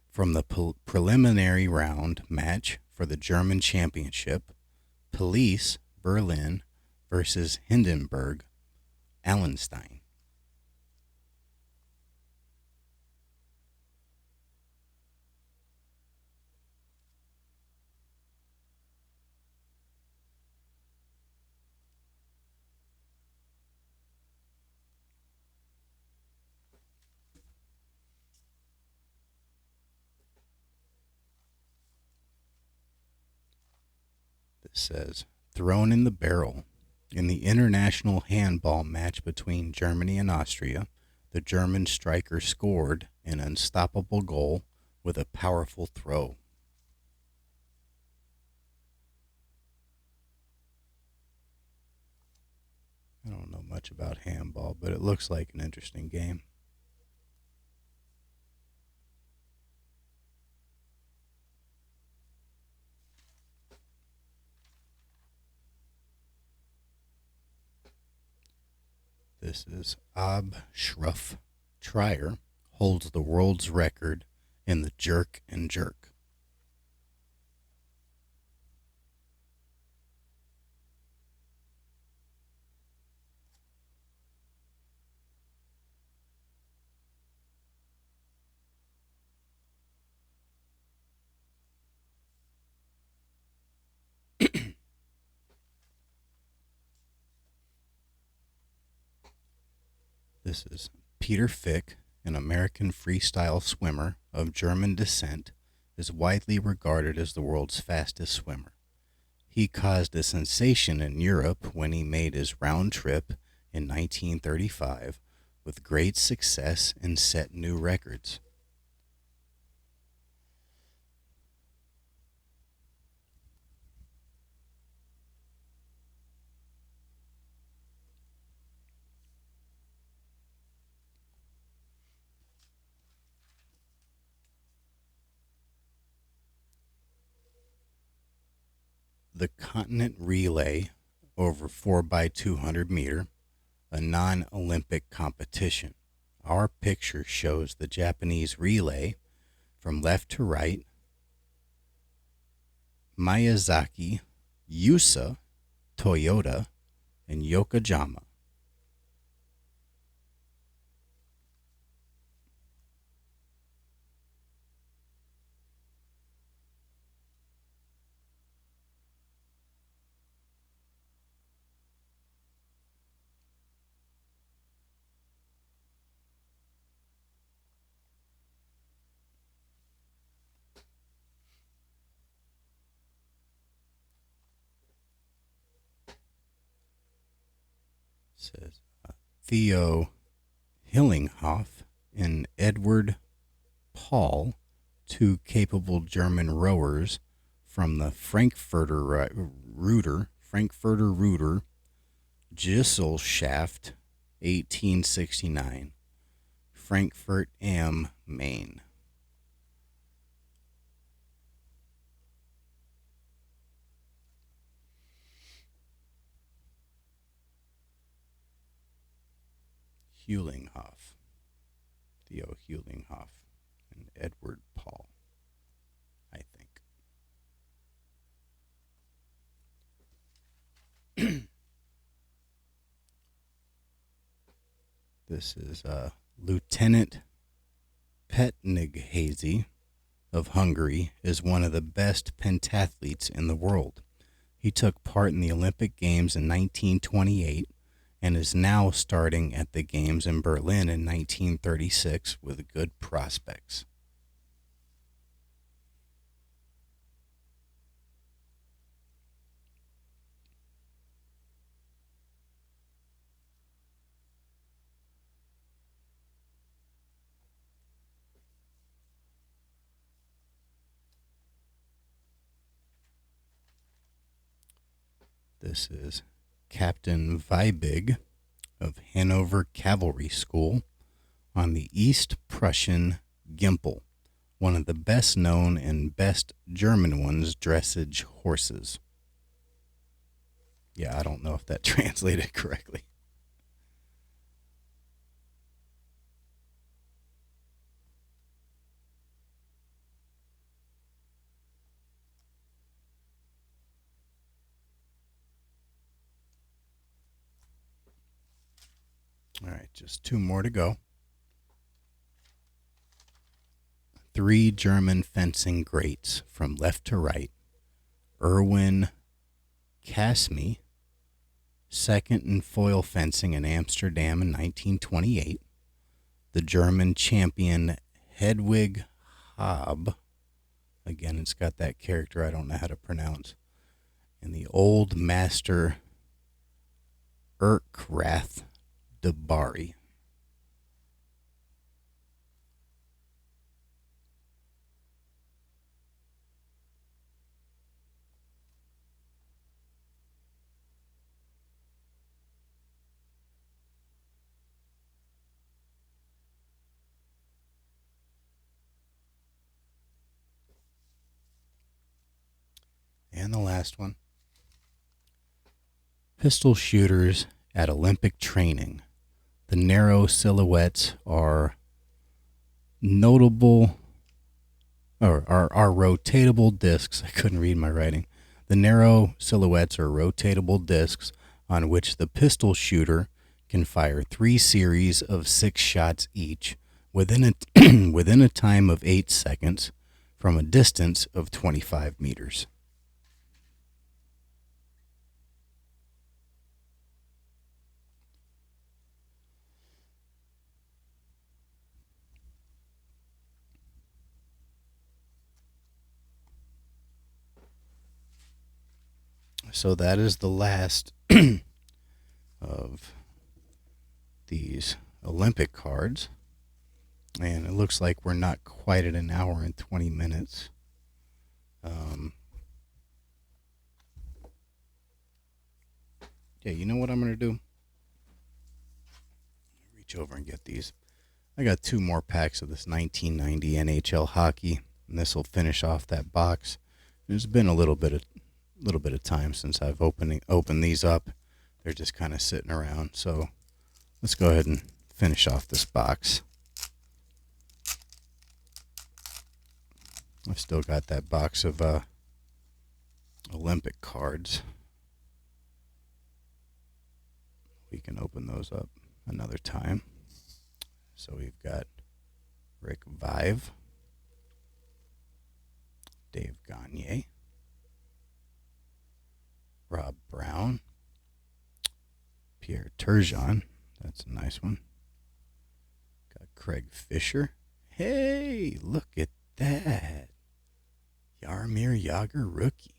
S1: From the preliminary round match for the German championship, Police Berlin versus Hindenburg Allenstein. This says, thrown in the barrel. In the international handball match between Germany and Austria, the German striker scored an unstoppable goal with a powerful throw. I don't know much about handball, but it looks like an interesting game. This is Ab Schruff Trier, holds the world's record in the jerk and jerk. This is Peter Fick, an American freestyle swimmer of German descent, is widely regarded as the world's fastest swimmer. He caused a sensation in Europe when he made his round trip in 1935 with great success and set new records. the continent relay over 4x200 meter, a non-Olympic competition. Our picture shows the Japanese relay from left to right. Miyazaki, Yusa, Toyota, and Yokohama. Says Theo Hillinghoff and Edward Paul, two capable German rowers from the Frankfurter Ruder Gesellschaft, 1869, Frankfurt am Main. Hillinghoff, Theo Hillinghoff, and Edward Paul, I think. This is Lieutenant Petnighazy of Hungary is one of the best pentathletes in the world. He took part in the Olympic Games in 1928 and is now starting at the Games in Berlin in 1936 with good prospects. This is Captain Weibig of Hanover Cavalry School on the East Prussian Gimpel, one of the best known and best German ones dressage horses. Yeah, I don't know if that translated correctly. All right, just two more to go. Three German fencing greats from left to right. Erwin Kasmy, second in foil fencing in Amsterdam in 1928. The German champion Hedwig Haab. Again, it's got that character I don't know how to pronounce. And the old master Erkrath de Bari. And the last one. Pistol shooters at Olympic training. The narrow silhouettes are notable, or are rotatable discs. I couldn't read my writing. The narrow silhouettes are rotatable discs on which the pistol shooter can fire 3 series of 6 shots each within a time of 8 seconds from a distance of 25 meters. So that is the last of these Olympic cards. And it looks like we're not quite at an hour and 20 minutes. Yeah, you know what I'm going to do? Reach over and get these. I got 2 more packs of this 1990 NHL hockey, and this will finish off that box. There's been a little bit of little bit of time since I've opened these up. They're just kind of sitting around. So let's go ahead and finish off this box. I've still got that box of Olympic cards. We can open those up another time. So we've got Rick Vive, Dave Gagne, Rob Brown, Pierre Turgeon. That's a nice one. Got Craig Fisher. Hey, look at that. Jaromir Jagr rookie.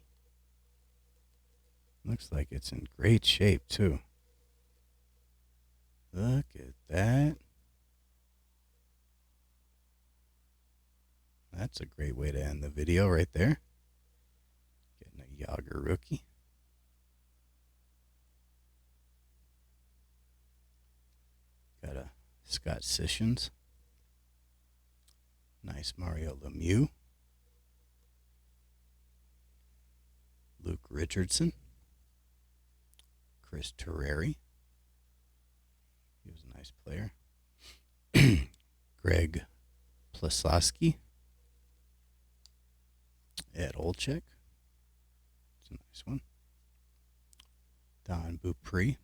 S1: Looks like it's in great shape, too. Look at that. That's a great way to end the video right there. Getting a Jagr rookie. Got a Scott Sissions. Nice Mario Lemieux. Luke Richardson. Chris Terreri. He was a nice player. Greg Plasowski. Ed Olczyk. It's a nice one. Don Beaupre.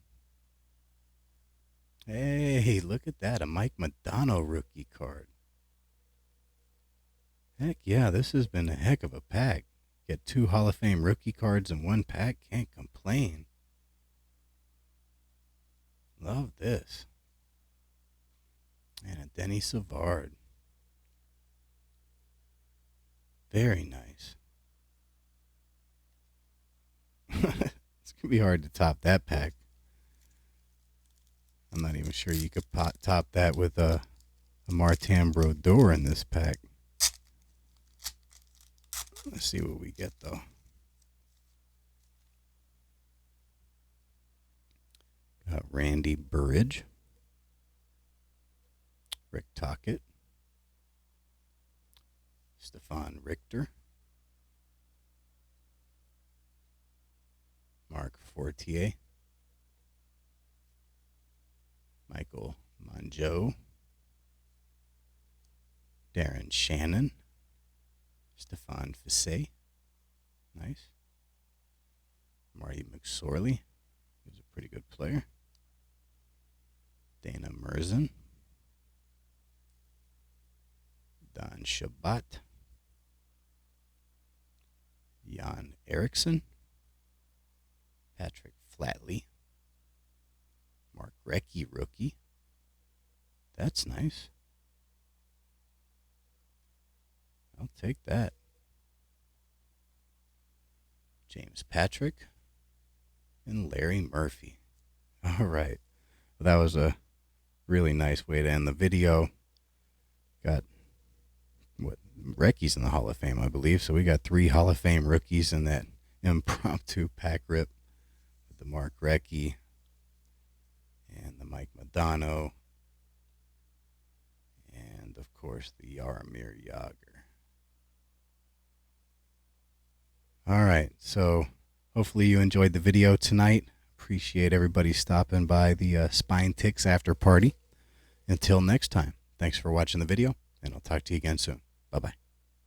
S1: Hey, look at that. A Mike Modano rookie card. Heck yeah, this has been a heck of a pack. Get 2 Hall of Fame rookie cards in one pack. Can't complain. Love this. And a Denny Savard. Very nice. It's going to be hard to top that pack. I'm not even sure you could top that with a Martin Brodeur in this pack. Let's see what we get, though. Got Randy Burridge. Rick Tocchet. Stefan Richter. Mark Fortier. Michael Mongeau. Darren Shannon. Stefan Fisset. Nice. Marty McSorley. He's a pretty good player. Dana Merzen. Don Shabbat. Jan Eriksson. Patrick Flatley. Mark Recchi rookie. That's nice. I'll take that. James Patrick and Larry Murphy. All right. Well, that was a really nice way to end the video. Got Recchi's in the Hall of Fame, I believe. So we got 3 Hall of Fame rookies in that impromptu pack rip with the Mark Recchi and the Mike Modano and, of course, the Jaromir Jagr. All right, so hopefully you enjoyed the video tonight. Appreciate everybody stopping by the Spine Ticks after party. Until next time, thanks for watching the video, and I'll talk to you again soon. Bye-bye.